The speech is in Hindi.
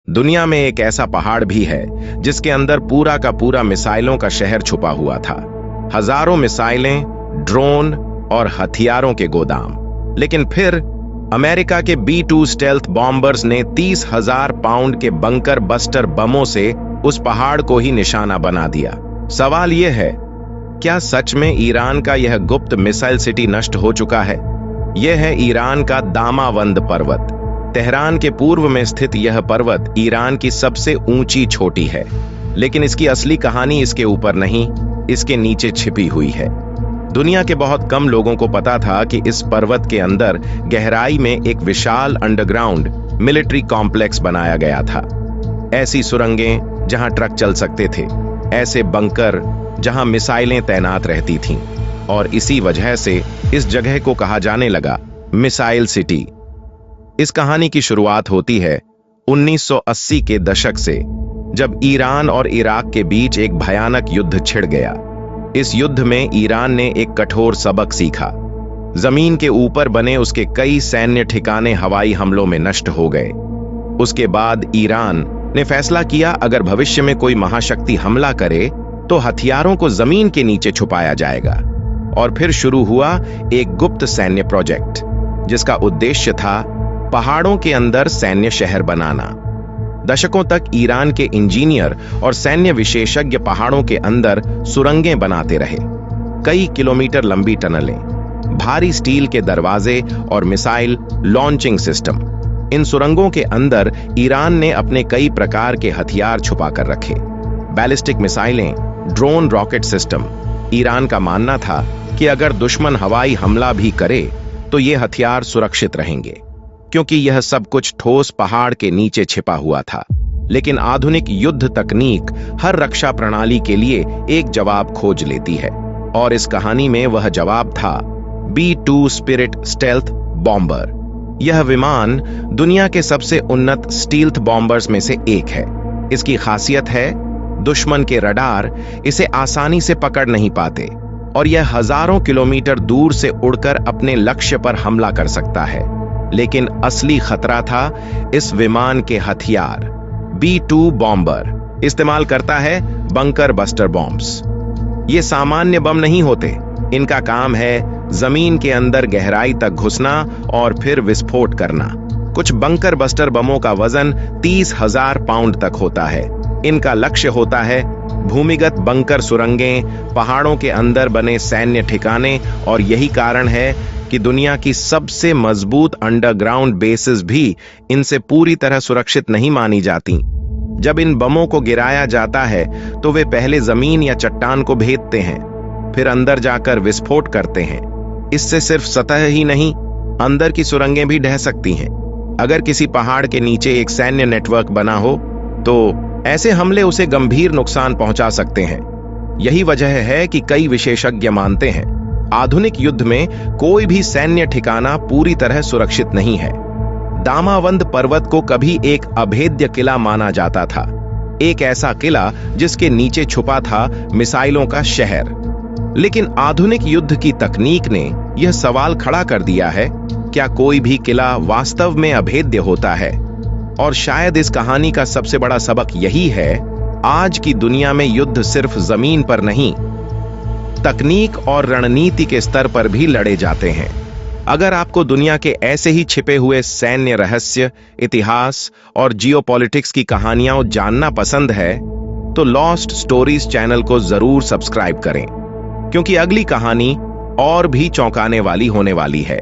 दुनिया में एक ऐसा पहाड़ भी है जिसके अंदर पूरा का पूरा मिसाइलों का शहर छुपा हुआ था। हजारों मिसाइलें, ड्रोन और हथियारों के गोदाम। लेकिन फिर अमेरिका के B-2 स्टेल्थ बॉम्बर्स ने 30,000 पाउंड के बंकर बस्टर बमों से उस पहाड़ को ही निशाना बना दिया। सवाल यह है, क्या सच में ईरान का यह गुप्त मिसाइल सिटी नष्ट हो चुका है? यह है ईरान का दामावंद पर्वत। तेहरान के पूर्व में स्थित यह पर्वत ईरान की सबसे ऊंची चोटी है। लेकिन इसकी असली कहानी इसके ऊपर नहीं, इसके नीचे छिपी हुई है। दुनिया के बहुत कम लोगों को पता था कि इस पर्वत के अंदर गहराई में एक विशाल अंडरग्राउंड मिलिट्री कॉम्प्लेक्स बनाया गया था। ऐसी सुरंगें जहां ट्रक चल सकते थे, ऐसे बंकर जहां मिसाइलें तैनात रहती थीं, और इसी वजह से इस जगह को कहा जाने लगा मिसाइल सिटी। इस कहानी की शुरुआत होती है 1980 के दशक से, जब ईरान और इराक के बीच एक भयानक युद्ध छिड़ गया। इस युद्ध में ईरान ने एक कठोर सबक सीखा। जमीन के ऊपर बने उसके कई सैन्य ठिकाने हवाई हमलों में नष्ट हो गए। उसके बाद ईरान ने फैसला किया, अगर भविष्य में कोई महाशक्ति हमला करे तो हथियारों को जमीन के नीचे छुपाया जाएगा। और फिर शुरू हुआ एक गुप्त सैन्य प्रोजेक्ट, जिसका उद्देश्य था पहाड़ों के अंदर सैन्य शहर बनाना। दशकों तक ईरान के इंजीनियर और सैन्य विशेषज्ञ पहाड़ों के अंदर सुरंगें बनाते रहे। कई किलोमीटर लंबी टनलें, भारी स्टील के दरवाजे और मिसाइल लॉन्चिंग सिस्टम। इन सुरंगों के अंदर ईरान ने अपने कई प्रकार के हथियार छुपा कर रखे। बैलिस्टिक मिसाइलें, ड्रोन, रॉकेट सिस्टम। ईरान का मानना था कि अगर दुश्मन हवाई हमला भी करे तो ये हथियार सुरक्षित रहेंगे, क्योंकि यह सब कुछ ठोस पहाड़ के नीचे छिपा हुआ था। लेकिन आधुनिक युद्ध तकनीक हर रक्षा प्रणाली के लिए एक जवाब खोज लेती है, और इस कहानी में वह जवाब था B-2 स्पिरिट स्टेल्थ बॉम्बर। यह विमान दुनिया के सबसे उन्नत स्टील्थ बॉम्बर्स में से एक है। इसकी खासियत है, दुश्मन के रडार इसे आसानी से पकड़ नहीं पाते, और यह हजारों किलोमीटर दूर से उड़कर अपने लक्ष्य पर हमला कर सकता है। लेकिन असली खतरा था इस विमान के हथियार। B-2 बॉम्बर इस्तेमाल करता है बंकर बस्टर बॉम्ब्स। ये सामान्य बम नहीं होते। इनका काम है जमीन के अंदर गहराई तक घुसना और फिर विस्फोट करना। कुछ बंकर बस्टर बमों का वजन 30,000 पाउंड तक होता है। इनका लक्ष्य होता है भूमिगत बंकर सुरंगें, पहाड़ों के अंदर बने सैन्य ठिकाने, और यही कारण है कि दुनिया की सबसे मजबूत अंडरग्राउंड बेसेस भी इनसे पूरी तरह सुरक्षित नहीं मानी जाती। जब इन बमों को गिराया जाता है तो वे पहले जमीन या चट्टान को भेदते हैं, फिर अंदर जाकर विस्फोट करते हैं। इससे सिर्फ सतह ही नहीं, अंदर की सुरंगें भी ढह सकती हैं। अगर किसी पहाड़ के नीचे एक सैन्य नेटवर्क बना हो तो ऐसे हमले उसे गंभीर नुकसान पहुंचा सकते हैं। यही वजह है कि कई विशेषज्ञ मानते हैं, आधुनिक युद्ध में कोई भी सैन्य ठिकाना पूरी तरह सुरक्षित नहीं है। दामावंद पर्वत को कभी एक अभेद्य किला माना जाता था, एक ऐसा किला जिसके नीचे छुपा था मिसाइलों का शहर। लेकिन आधुनिक युद्ध की तकनीक ने यह सवाल खड़ा कर दिया है, क्या कोई भी किला वास्तव में अभेद्य होता है? और शायद इस कहानी का सबसे बड़ा सबक यही है, आज की दुनिया में युद्ध सिर्फ जमीन पर नहीं, तकनीक और रणनीति के स्तर पर भी लड़े जाते हैं। अगर आपको दुनिया के ऐसे ही छिपे हुए सैन्य रहस्य, इतिहास और जियोपॉलिटिक्स की कहानियां जानना पसंद है, तो लॉस्ट स्टोरीज चैनल को जरूर सब्सक्राइब करें, क्योंकि अगली कहानी और भी चौंकाने वाली होने वाली है।